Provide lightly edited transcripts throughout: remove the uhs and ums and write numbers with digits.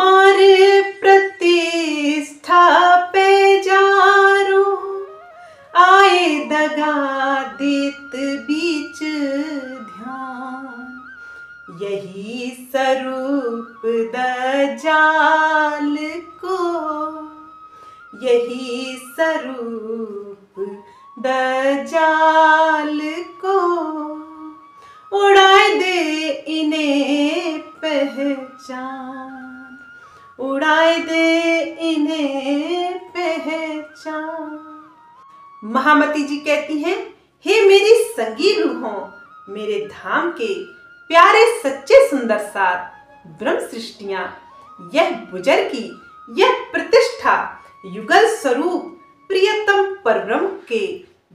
मार प्रतिष्ठा पे जारो, आए दगा देत बीच ध्यान। यही स्वरूप दज्जाल को, यही स्वरूप दज्जाल को, उड़ाए दे इन्हें पहचान, उड़ाए दे इन्हें पहचान। महामती जी कहती हैं, हे मेरी संगी रूहों, मेरे धाम के प्यारे सच्चे सुंदर सार ब्रह्म सृष्टियां, यह बुजर की यह प्रतिष्ठा युगल स्वरूप प्रियतम परब्रह्म के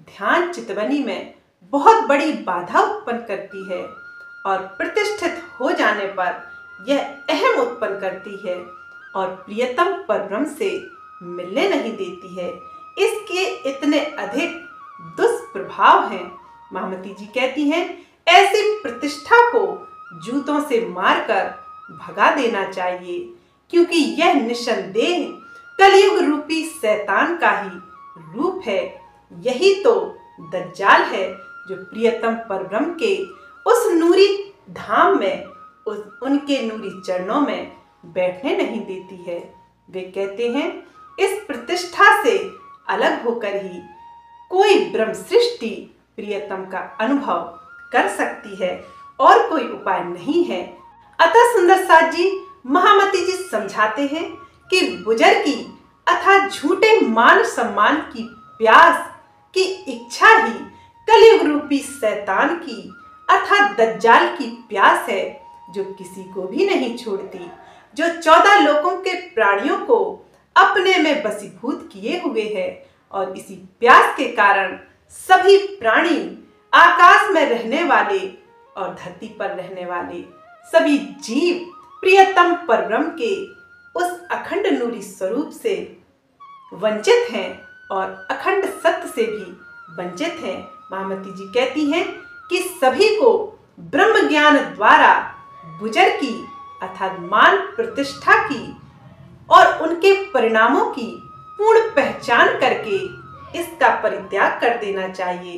ध्यान चितवनी में बहुत बड़ी बाधा उत्पन्न करती है और प्रतिष्ठित हो जाने पर यह अहम उत्पन्न करती है और प्रियतम परब्रह्म से मिलने नहीं देती है। इसके इतने अधिक दुष्प्रभाव हैं। महामती जी कहती हैं, ऐसी प्रतिष्ठा को जूतों से मारकर भगा देना चाहिए, क्योंकि यह निस्संदेह कलयुग रूपी शैतान का ही रूप है। यही तो दज्जाल है जो प्रियतम परब्रह्म के उस नूरी धाम में, उनके नूरी चरणों में बैठने नहीं देती है। वे कहते हैं, इस प्रतिष्ठा से अलग होकर ही कोई ब्रह्म सृष्टि प्रियतम का अनुभव कर सकती है और कोई उपाय नहीं है। अतः सुंदर साथ जी महामती जी समझाते हैं कि बुजर की अर्थात झूठे मान सम्मान की प्यास की इच्छा ही कलयुग रूपी शैतान की अर्थात दज्जाल की प्यास है, जो किसी को भी नहीं छोड़ती, जो 14 लोकों के प्राणियों को अपने में बसीभूत किए हुए है। और इसी प्यास के कारण सभी प्राणी, आकाश में रहने वाले और धरती पर रहने वाले सभी जीव प्रियतम परब्रह्म के उस अखंड नूरी स्वरूप से वंचित हैं और अखंड सत्य से भी वंचित हैं। महामती जी कहती हैं कि सभी को ब्रह्म ज्ञान द्वारा बुजर की अर्थात मान प्रतिष्ठा की और उनके परिणामों की पूर्ण पहचान करके इसका परित्याग कर देना चाहिए।